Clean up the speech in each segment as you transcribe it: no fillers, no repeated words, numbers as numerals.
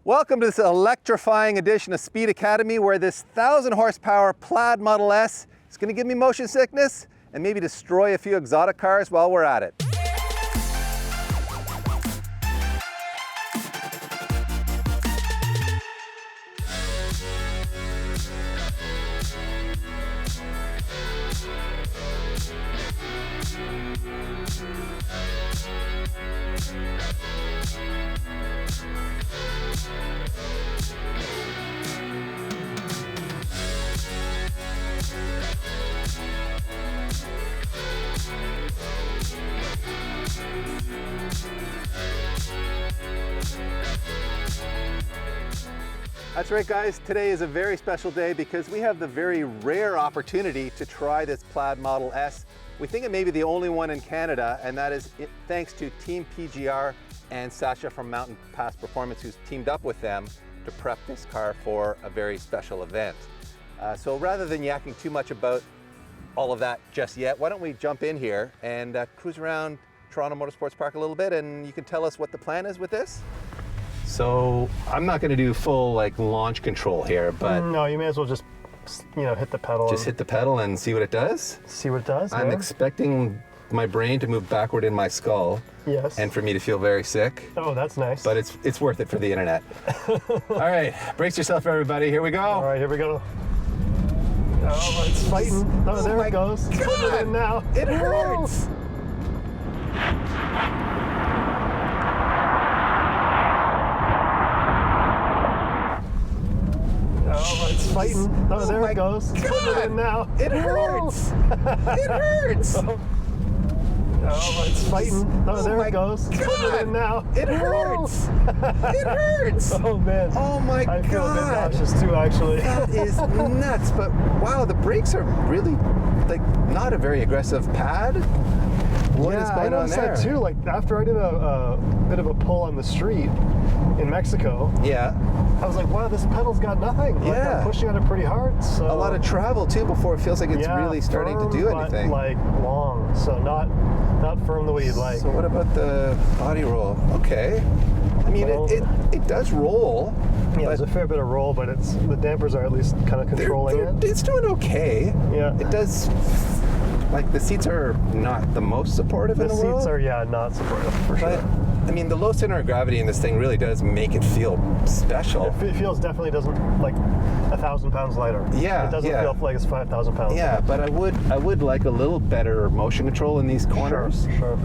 Welcome to this electrifying edition of Speed Academy, where this 1,000 horsepower Plaid Model S is going to give me motion sickness and maybe destroy a few exotic cars while we're at it. That's right, guys. Today is a very special day because we have the very rare opportunity to try this Plaid Model S. We think it may be the only one in Canada, and that is thanks to Team PGR and Sasha from Mountain Pass Performance, who's teamed up with them to prep this car for a very special event. So rather than yakking too much about all of that just yet, why don't we jump in here and cruise around Toronto Motorsports Park a little bit, and you can tell us what the plan is with this? So I'm not going to do full launch control here, but no, you may as well just hit the pedal. Just hit the pedal and see what it does. See what it does. I'm expecting my brain to move backward in my skull. Yes. And for me to feel very sick. Oh, that's nice. But it's worth it for the internet. All right, brace yourself, everybody. Here we go. All right, here we go. Oh, it's fighting. Oh, there it goes. It's putting it in now. It hurts. Oh, it's fighting. Oh, there it goes. It's putting it in now. It hurts. It hurts. Oh, it's fighting. Oh, there it goes. It's putting it in now. It hurts. It hurts. Oh, man. Oh, my God. I feel a bit nauseous, too, actually. That is nuts. But, wow, the brakes are really, not a very aggressive pad. What is going on there? I noticed that, too. After I did a bit of a pull on the street in Mexico. Yeah. I was like, wow, this pedal's got nothing. Yeah. I'm pushing on it pretty hard. So a lot of travel too before it feels like it's really starting firm, to do anything. But, long, so not firm the way you'd like. So what about the body roll? Okay. I mean, well, it does roll. Yeah, there's a fair bit of roll, but the dampers are at least kind of controlling it. It's doing okay. Yeah. It does. The seats are not the most supportive in the world. The seats are, not supportive, for sure. I mean, the low center of gravity in this thing really does make it feel special. It feels definitely doesn't 1,000 pounds lighter. Yeah, it doesn't feel like it's 5,000 pounds. Yeah, but I would like a little better motion control in these corners. Sure.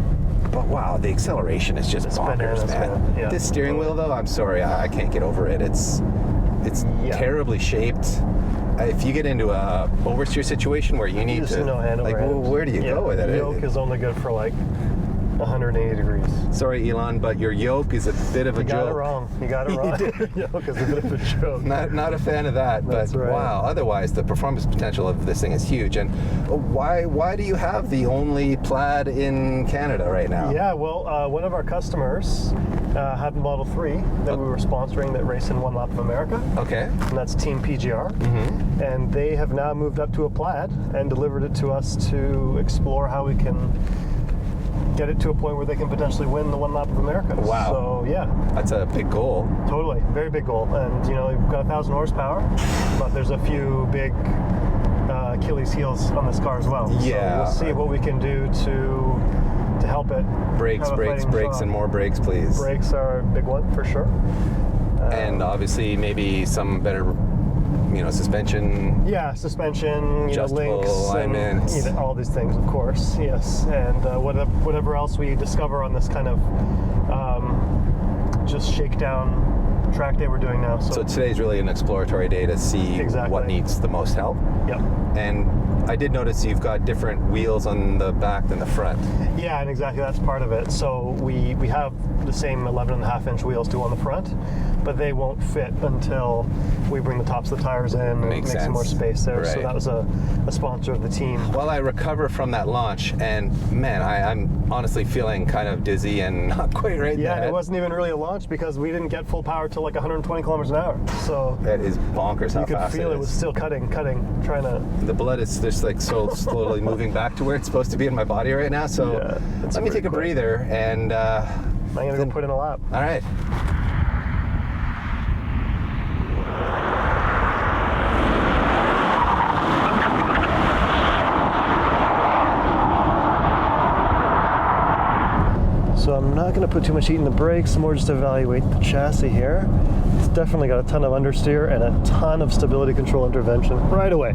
But wow, the acceleration is just bonkers, man. Yeah, this steering wheel, though, I'm sorry, I can't get over it. It's terribly shaped. If you get into a oversteer situation where you need to, no handle where do you go with it? The yoke is only good for 180 degrees. Sorry, Elon, but your yoke is a bit of a joke. You got it wrong. Your yoke is a bit of a joke. Not a fan of that, but right. Wow. Otherwise, the performance potential of this thing is huge. And why do you have the only Plaid in Canada right now? Yeah, well, one of our customers had the Model 3 that we were sponsoring that race in One Lap of America. Okay. And that's Team PGR. Mm-hmm. And they have now moved up to a Plaid and delivered it to us to explore how we can get it to a point where they can potentially win the One Lap of America. Wow. So, yeah. That's a big goal. Totally. Very big goal. And, we've got 1,000 horsepower, but there's a few big Achilles heels on this car as well. Yeah. So we'll see what we can do to help it. Brakes, and more brakes, please. Brakes are a big one, for sure. And obviously maybe some better suspension. Yeah, suspension, adjustable links, alignment, and, all these things, of course. Yes, and whatever else we discover on this kind of just shakedown track day we're doing now. So today's really an exploratory day to see what needs the most help. Yep. And I did notice you've got different wheels on the back than the front. Yeah, and exactly that's part of it. So we have the same 11.5-inch wheels too on the front, but they won't fit until we bring the tops of the tires in and make some more space there. Right. So that was a sponsor of the team. Well, I recover from that launch, and man, I'm honestly feeling kind of dizzy and not quite right. Yeah, it wasn't even really a launch because we didn't get full power till 120 kilometers an hour. So that is bonkers how fast it is. You could feel it was still cutting, trying to. The blood is just so slowly moving back to where it's supposed to be in my body right now. So let me take a breather and. I'm gonna go put in a lap. All right. gonna put too much heat in the brakes, more just evaluate the chassis here. It's definitely got a ton of understeer and a ton of stability control intervention right away.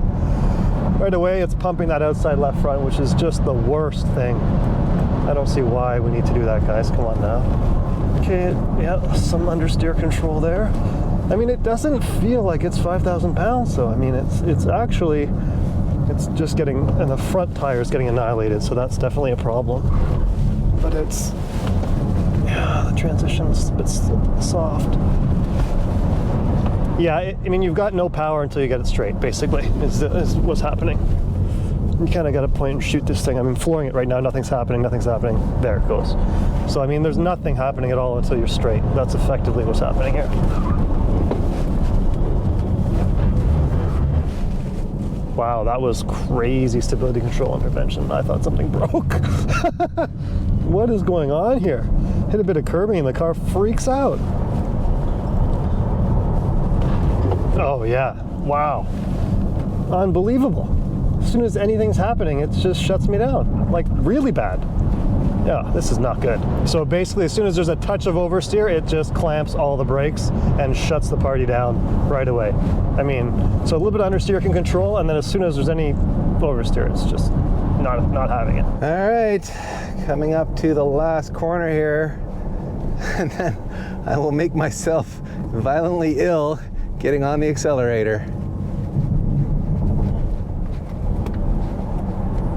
Right away, it's pumping that outside left front, which is just the worst thing. I don't see why we need to do that, guys. Come on now. Okay, yeah, some understeer control there. I mean, it doesn't feel like it's 5,000 pounds, though. I mean, it's actually, it's just getting, and the front tire is getting annihilated, so that's definitely a problem. But it's, yeah, the transition's a bit soft. Yeah, I mean, you've got no power until you get it straight, basically, is what's happening. You kind of got to point and shoot this thing. I mean, flooring it right now, nothing's happening. There it goes. So, I mean, there's nothing happening at all until you're straight. That's effectively what's happening here. Wow, that was crazy stability control intervention. I thought something broke. What is going on here? Hit a bit of curbing and the car freaks out. Oh yeah, wow. Unbelievable. As soon as anything's happening, it just shuts me down, like really bad. Yeah, this is not good. So basically, as soon as there's a touch of oversteer, it just clamps all the brakes and shuts the party down right away. I mean, so a little bit of understeer can control, and then as soon as there's any oversteer, it's just not having it. All right, coming up to the last corner here, and then I will make myself violently ill getting on the accelerator.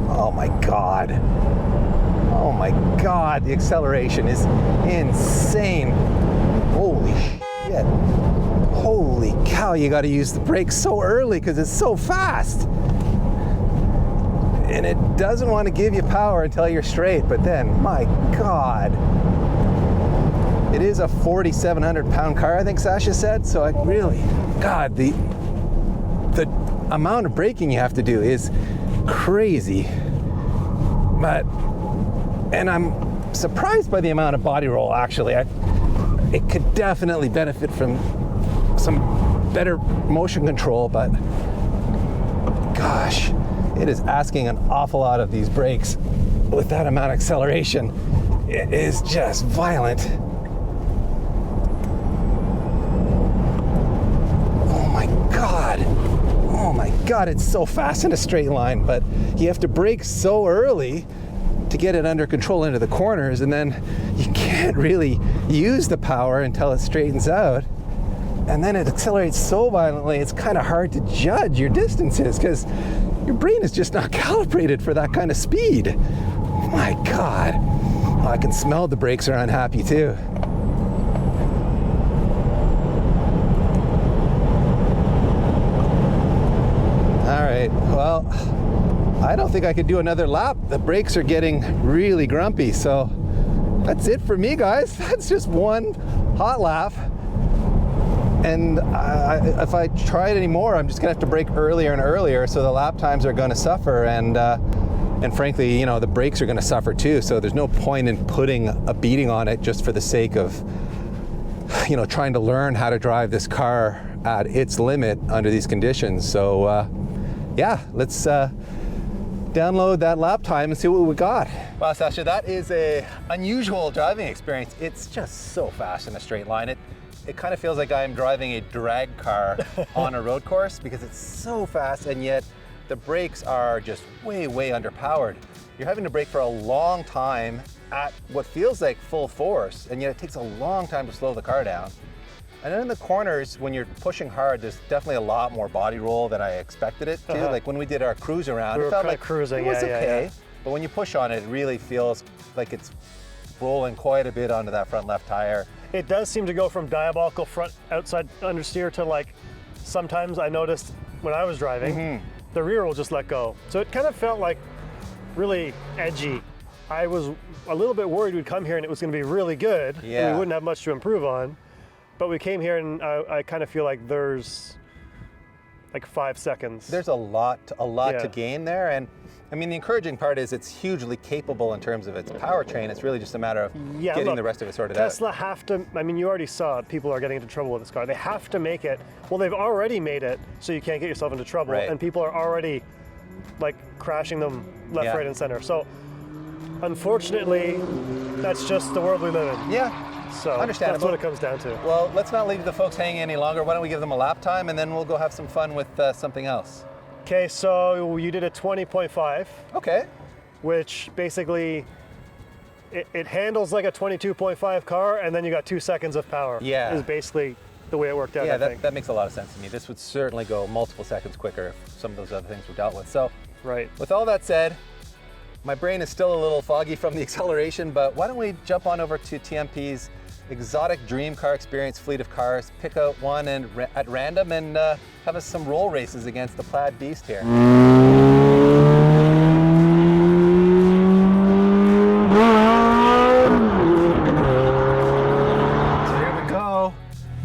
Oh my God. Oh my God, the acceleration is insane. Holy shit. Holy cow, you gotta use the brakes so early because it's so fast. And it doesn't want to give you power until you're straight, but then, my God. It is a 4,700 pound car, I think Sasha said, so I really, God, the amount of braking you have to do is crazy. And I'm surprised by the amount of body roll, actually. It could definitely benefit from some better motion control, but gosh, it is asking an awful lot of these brakes with that amount of acceleration. It is just violent. Oh my God, it's so fast in a straight line, but you have to brake so early to get it under control into the corners, and then you can't really use the power until it straightens out. And then it accelerates so violently, it's kind of hard to judge your distances because your brain is just not calibrated for that kind of speed. My God. Oh, I can smell the brakes are unhappy too. Well, I don't think I could do another lap. The brakes are getting really grumpy, so that's it for me, guys. That's just one hot lap. And if I try it anymore, I'm just gonna have to brake earlier and earlier, so the lap times are gonna suffer, and frankly, you know, the brakes are gonna suffer too, so there's no point in putting a beating on it just for the sake of, you know, trying to learn how to drive this car at its limit under these conditions. So, yeah, let's download that lap time and see what we got. Wow, Sasha, that is a unusual driving experience. It's just so fast in a straight line. It kind of feels like I'm driving a drag car on a road course because it's so fast, and yet the brakes are just way, way underpowered. You're having to brake for a long time at what feels like full force, and yet it takes a long time to slow the car down. And then in the corners, when you're pushing hard, there's definitely a lot more body roll than I expected it to. Like when we did our cruise around, it felt like cruising. It was okay. But when you push on it, it really feels like it's rolling quite a bit onto that front left tire. It does seem to go from diabolical front outside understeer to, like, sometimes I noticed when I was driving, the rear will just let go. So it kind of felt like really edgy. I was a little bit worried we'd come here and it was going to be really good, and we wouldn't have much to improve on. But we came here and I kind of feel like there's like 5 seconds. There's a lot to gain there. And I mean, the encouraging part is it's hugely capable in terms of its powertrain. It's really just a matter of getting the rest of it sorted out. Tesla have to, I mean, you already saw people are getting into trouble with this car. They have to make it, well, they've already made it so you can't get yourself into trouble. And people are already like crashing them left, right, and center. So unfortunately, that's just the world we live in. Yeah. So understandable. That's what it comes down to. Well, let's not leave the folks hanging any longer. Why don't we give them a lap time and then we'll go have some fun with something else. Okay, so you did a 20.5. Okay. Which basically, it handles like a 22.5 car, and then you got 2 seconds of power. Yeah. Is basically the way it worked out, Yeah, I think. that makes a lot of sense to me. This would certainly go multiple seconds quicker if some of those other things were dealt with. So, right. With all that said, my brain is still a little foggy from the acceleration, but why don't we jump on over to TMP's exotic dream car experience fleet of cars, pick out one at random and have us some roll races against the Plaid beast here. So here we go,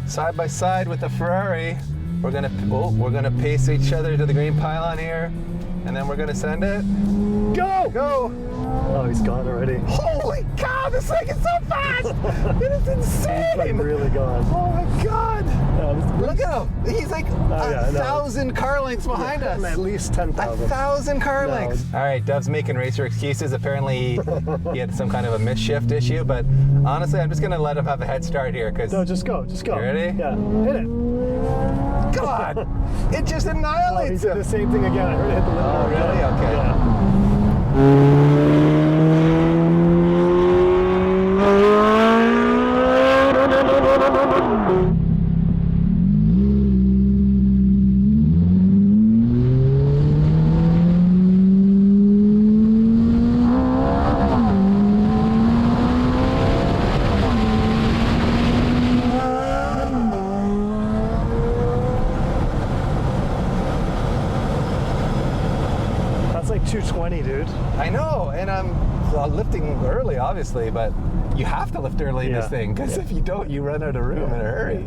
side by side with the Ferrari. We're gonna pace each other to the green pylon here, and then we're gonna send it. Go! Go! Oh, he's gone already. Holy cow, this thing is so fast! It is insane! He's like really gone. Oh my god! Look at him! He's like 1,000 car lengths behind us. At least 10,000. 1,000 car lengths. All right, Dov's making racer excuses. Apparently he had some kind of a misshift issue, but honestly, I'm just gonna let him have a head start here. No, just go. You ready? Yeah, hit it. God! It just annihilates he did the same thing again. I heard it hit the window. Oh, really? Okay. Yeah. That's like 220, dude. I know, and I'm lifting early, obviously, but you have to lift early in this thing, because if you don't, you run out of room in a hurry.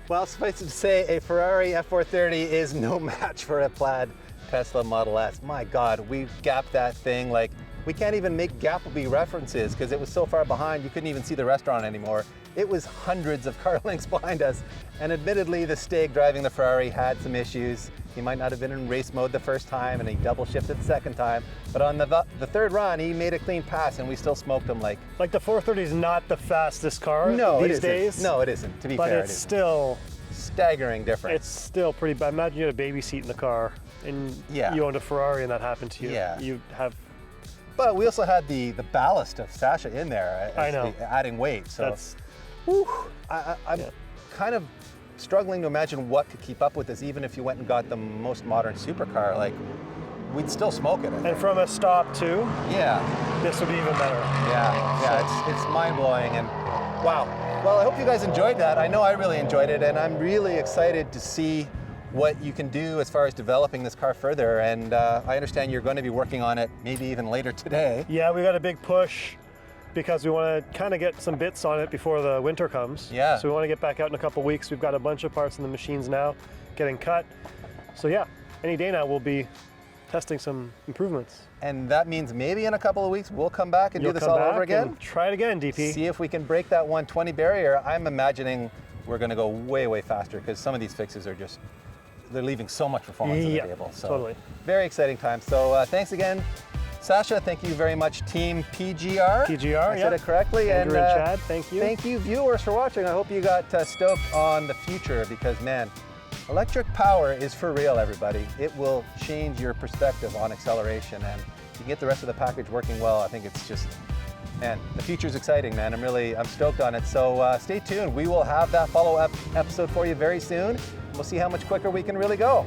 Well, suffice it to say, a Ferrari F430 is no match for a Plaid Tesla Model S. My God, we gapped that thing like, we can't even make gappable references because it was so far behind you couldn't even see the restaurant anymore. It was hundreds of car lengths behind us, and admittedly the Stag driving the Ferrari had some issues. He might not have been in race mode the first time, and he double shifted the second time, but on the third run he made a clean pass and we still smoked him like... Like the 430 is not the fastest car these days. No, it isn't, to be fair. But it's still... staggering difference. It's still pretty bad. Imagine you had a baby seat in the car and you owned a Ferrari and that happened to you. Yeah. You'd have... But we also had the ballast of Sasha in there, I know. adding weight. So That's... I'm kind of struggling to imagine what could keep up with this, even if you went and got the most modern supercar. Like, we'd still smoke it. And from a stop too, this would be even better. Yeah, it's mind-blowing, and wow. Well, I hope you guys enjoyed that. I know I really enjoyed it, and I'm really excited to see what you can do as far as developing this car further. And I understand you're going to be working on it maybe even later today. Yeah, we got a big push because we want to kind of get some bits on it before the winter comes. Yeah. So we want to get back out in a couple weeks. We've got a bunch of parts in the machines now getting cut. So yeah, any day now we'll be testing some improvements. And that means maybe in a couple of weeks we'll come back and do this all over again. Try it again, DP. See if we can break that 120 barrier. I'm imagining we're going to go way, way faster because some of these fixes are just, they're leaving so much performance on the table. So totally. Very exciting time. So thanks again, Sasha. Thank you very much, Team PGR. I said it correctly. Andrew and Chad, thank you. Thank you, viewers, for watching. I hope you got stoked on the future because, man, electric power is for real, everybody. It will change your perspective on acceleration, and you can get the rest of the package working well. I think it's just, man, the future's exciting, man. I'm stoked on it. So stay tuned. We will have that follow-up episode for you very soon. We'll see how much quicker we can really go.